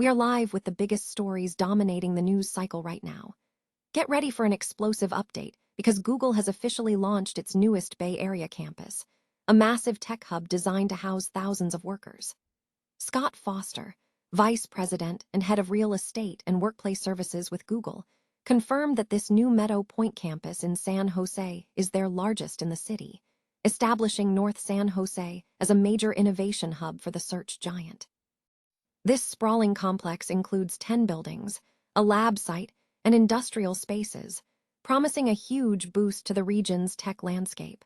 We are live with the biggest stories dominating the news cycle right now. Get ready for an explosive update because Google has officially launched its newest Bay Area campus, a massive tech hub designed to house thousands of workers. Scott Foster, Vice President and Head of Real Estate and Workplace Services with Google, confirmed that this new Meadow Point campus in San Jose is their largest in the city, establishing North San Jose as a major innovation hub for the search giant. This sprawling complex includes 10 buildings, a lab site, and industrial spaces, promising a huge boost to the region's tech landscape.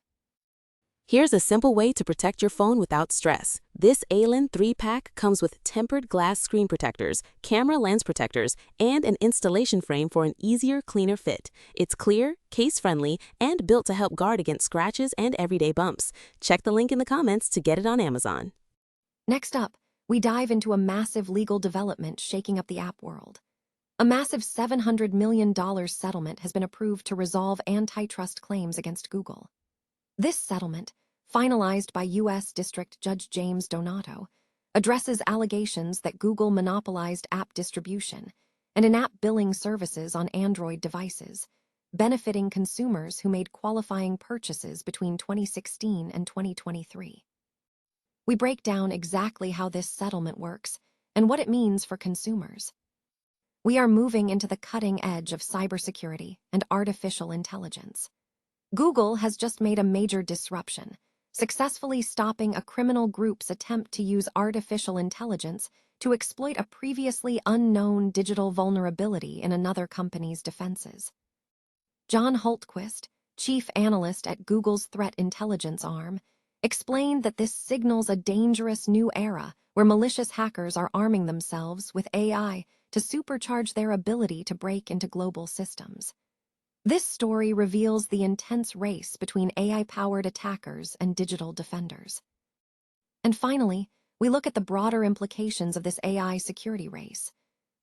Here's a simple way to protect your phone without stress. This ALEN 3-pack comes with tempered glass screen protectors, camera lens protectors, and an installation frame for an easier, cleaner fit. It's clear, case-friendly, and built to help guard against scratches and everyday bumps. Check the link in the comments to get it on Amazon. Next up, we dive into a massive legal development shaking up the app world. A massive $700 million settlement has been approved to resolve antitrust claims against Google. This settlement, finalized by U.S. District Judge James Donato, addresses allegations that Google monopolized app distribution and in-app billing services on Android devices, benefiting consumers who made qualifying purchases between 2016 and 2023. We break down exactly how this settlement works and what it means for consumers. We are moving into the cutting edge of cybersecurity and artificial intelligence. Google has just made a major disruption, successfully stopping a criminal group's attempt to use artificial intelligence to exploit a previously unknown digital vulnerability in another company's defenses. John Hultquist, chief analyst at Google's threat intelligence arm, explained that this signals a dangerous new era where malicious hackers are arming themselves with AI to supercharge their ability to break into global systems. This story reveals the intense race between AI-powered attackers and digital defenders. And finally, we look at the broader implications of this AI security race.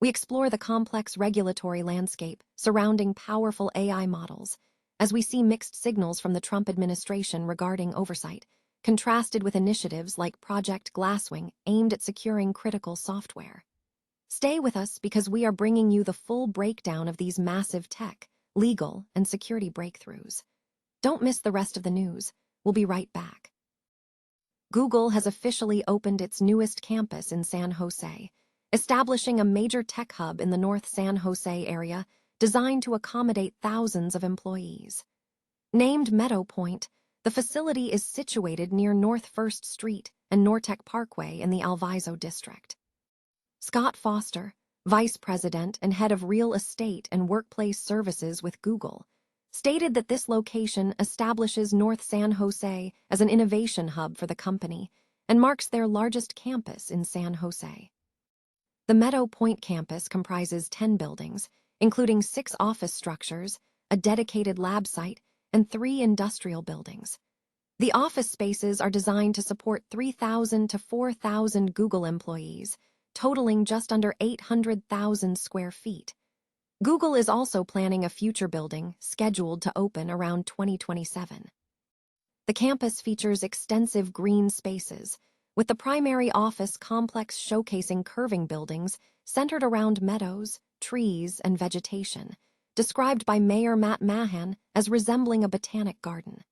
We explore the complex regulatory landscape surrounding powerful AI models, as we see mixed signals from the Trump administration regarding oversight, contrasted with initiatives like Project Glasswing aimed at securing critical software. Stay with us because we are bringing you the full breakdown of these massive tech, legal, and security breakthroughs. Don't miss the rest of the news. We'll be right back. Google has officially opened its newest campus in San Jose, establishing a major tech hub in the North San Jose area designed to accommodate thousands of employees. Named Meadow Point, the facility is situated near North First Street and Nortec Parkway in the Alviso district. Scott Foster, Vice President and Head of Real Estate and Workplace Services with Google, stated that this location establishes North San Jose as an innovation hub for the company and marks their largest campus in San Jose. The Meadow Point campus comprises 10 buildings, including 6 office structures, a dedicated lab site, and 3 industrial buildings. The office spaces are designed to support 3,000 to 4,000 Google employees, totaling just under 800,000 square feet. Google is also planning a future building scheduled to open around 2027. The campus features extensive green spaces, with the primary office complex showcasing curving buildings centered around meadows, trees, and vegetation, described by Mayor Matt Mahan as resembling a botanic garden.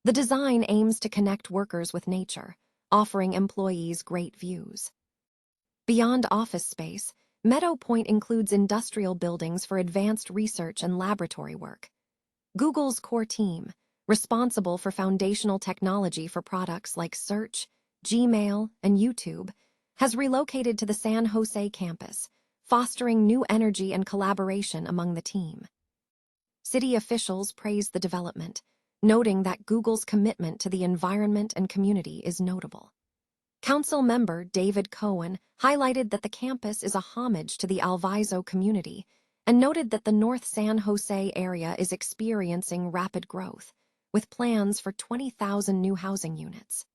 The design aims to connect workers with nature, offering employees great views. Beyond office space, Meadow Point includes industrial buildings for advanced research and laboratory work. Google's core team, responsible for foundational technology for products like Search, Gmail, and YouTube, has relocated to the San Jose campus, fostering new energy and collaboration among the team. City officials praised the development, noting that Google's commitment to the environment and community is notable. Council member David Cohen highlighted that the campus is a homage to the Alviso community and noted that the North San Jose area is experiencing rapid growth, with plans for 20,000 new housing units.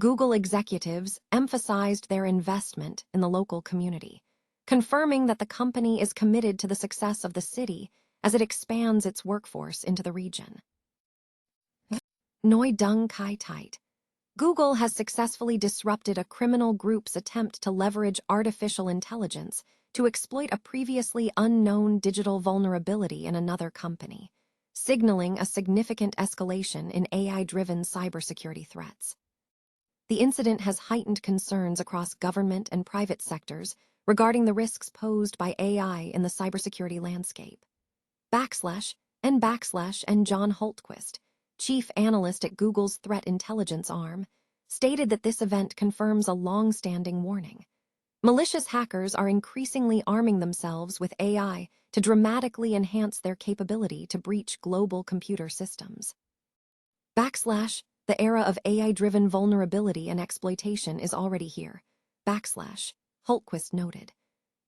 Google executives emphasized their investment in the local community, confirming that the company is committed to the success of the city as it expands its workforce into the region. Noi Dung Kai Tait. Google has successfully disrupted a criminal group's attempt to leverage artificial intelligence to exploit a previously unknown digital vulnerability in another company, signaling a significant escalation in AI-driven cybersecurity threats. The incident has heightened concerns across government and private sectors regarding the risks posed by AI in the cybersecurity landscape. And John Hultquist, chief analyst at Google's threat intelligence arm, stated that this event confirms a long-standing warning. Malicious hackers are increasingly arming themselves with AI to dramatically enhance their capability to breach global computer systems. The era of AI-driven vulnerability and exploitation is already here. Hultquist noted.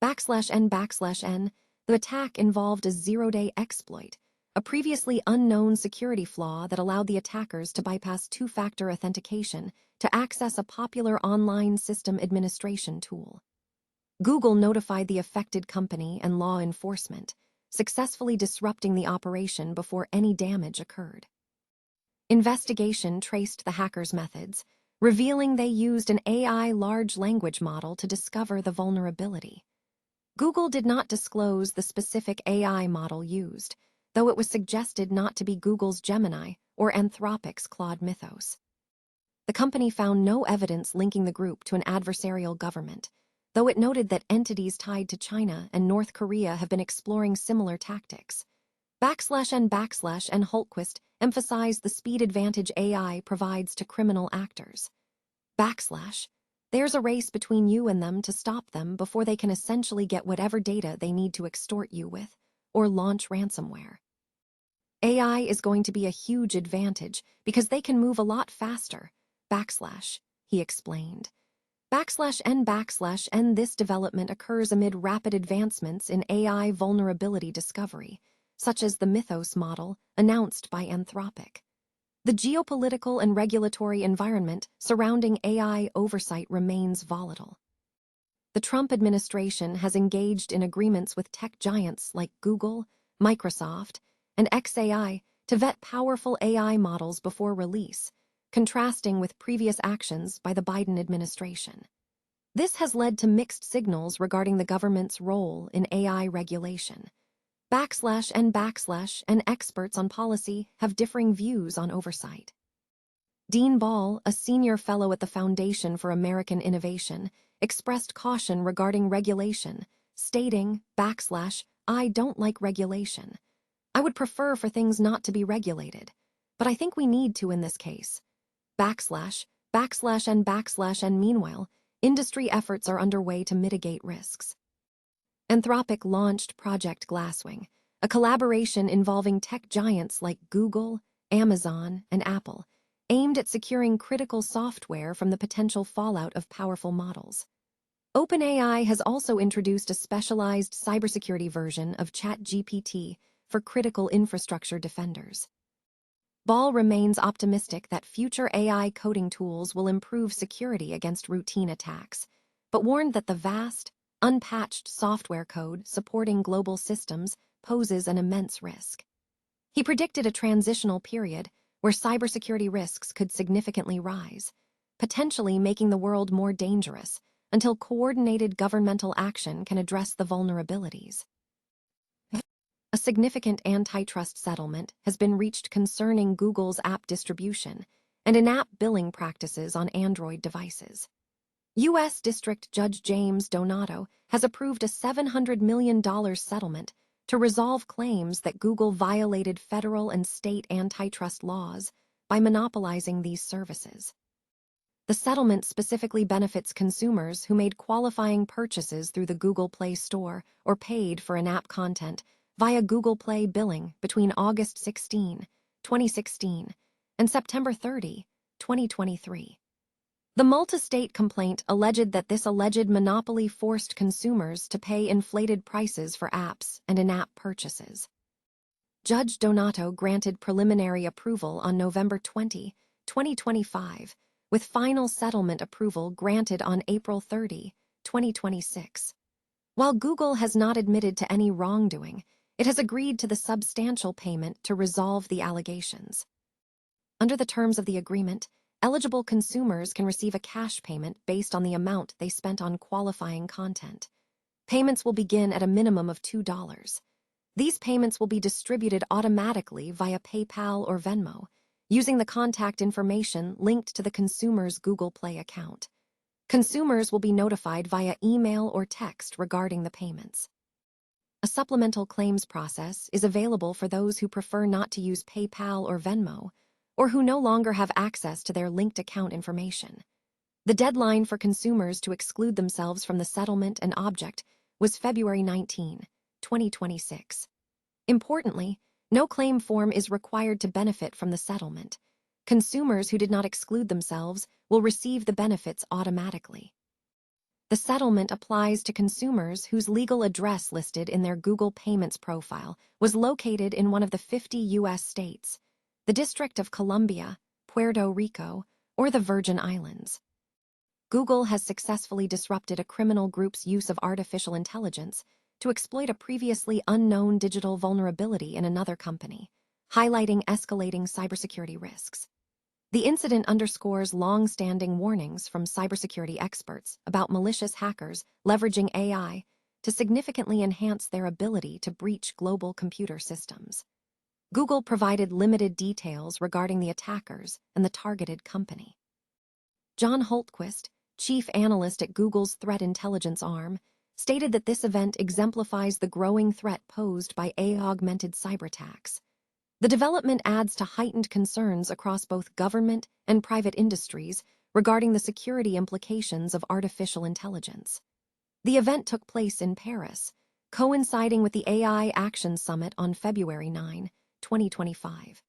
/N, the attack involved a zero-day exploit, a previously unknown security flaw that allowed the attackers to bypass two-factor authentication to access a popular online system administration tool. Google notified the affected company and law enforcement, successfully disrupting the operation before any damage occurred. Investigation traced the hackers' methods, revealing they used an AI large language model to discover the vulnerability. Google did not disclose the specific AI model used, though it was suggested not to be Google's Gemini or Anthropic's Claude Mythos. The company found no evidence linking the group to an adversarial government, though it noted that entities tied to China and North Korea have been exploring similar tactics. /N Hultquist emphasized the speed advantage AI provides to criminal actors. There's a race between you and them to stop them before they can essentially get whatever data they need to extort you with or launch ransomware. AI is going to be a huge advantage because they can move a lot faster, he explained. /N this development occurs amid rapid advancements in AI vulnerability discovery, such as the Mythos model announced by Anthropic. The geopolitical and regulatory environment surrounding AI oversight remains volatile. The Trump administration has engaged in agreements with tech giants like Google, Microsoft, and xAI to vet powerful AI models before release, contrasting with previous actions by the Biden administration. This has led to mixed signals regarding the government's role in AI regulation. And experts on policy have differing views on oversight. Dean Ball, a senior fellow at the Foundation for American Innovation, expressed caution regarding regulation, stating, I don't like regulation. I would prefer for things not to be regulated, but I think we need to in this case. And meanwhile, industry efforts are underway to mitigate risks. Anthropic launched Project Glasswing, a collaboration involving tech giants like Google, Amazon, and Apple, aimed at securing critical software from the potential fallout of powerful models. OpenAI has also introduced a specialized cybersecurity version of ChatGPT for critical infrastructure defenders. Ball remains optimistic that future AI coding tools will improve security against routine attacks, but warned that the vast, unpatched software code supporting global systems poses an immense risk. He predicted a transitional period where cybersecurity risks could significantly rise, potentially making the world more dangerous until coordinated governmental action can address the vulnerabilities. A significant antitrust settlement has been reached concerning Google's app distribution and in-app billing practices on Android devices. U.S. District Judge James Donato has approved a $700 million settlement to resolve claims that Google violated federal and state antitrust laws by monopolizing these services. The settlement specifically benefits consumers who made qualifying purchases through the Google Play Store or paid for in-app content via Google Play billing between August 16, 2016, and September 30, 2023. The multi-state complaint alleged that this alleged monopoly forced consumers to pay inflated prices for apps and in-app purchases. Judge Donato granted preliminary approval on November 20, 2025, with final settlement approval granted on April 30, 2026. While Google has not admitted to any wrongdoing, it has agreed to the substantial payment to resolve the allegations. Under the terms of the agreement, Eligible consumers can receive a cash payment based on the amount they spent on qualifying content. Payments will begin at a minimum of $2. These payments will be distributed automatically via PayPal or Venmo, using the contact information linked to the consumer's Google Play account. Consumers will be notified via email or text regarding the payments. A supplemental claims process is available for those who prefer not to use PayPal or Venmo, or who no longer have access to their linked account information. The deadline for consumers to exclude themselves from the settlement and object was February 19, 2026. Importantly, no claim form is required to benefit from the settlement. Consumers who did not exclude themselves will receive the benefits automatically. The settlement applies to consumers whose legal address listed in their Google Payments profile was located in one of the 50 U.S. states, the District of Columbia, Puerto Rico, or the Virgin Islands. Google has successfully disrupted a criminal group's use of artificial intelligence to exploit a previously unknown digital vulnerability in another company, highlighting escalating cybersecurity risks. The incident underscores long-standing warnings from cybersecurity experts about malicious hackers leveraging AI to significantly enhance their ability to breach global computer systems. Google provided limited details regarding the attackers and the targeted company. John Holtquist, chief analyst at Google's threat intelligence arm, stated that this event exemplifies the growing threat posed by AI-augmented cyberattacks. The development adds to heightened concerns across both government and private industries regarding the security implications of artificial intelligence. The event took place in Paris, coinciding with the AI Action Summit on February 9, 2025.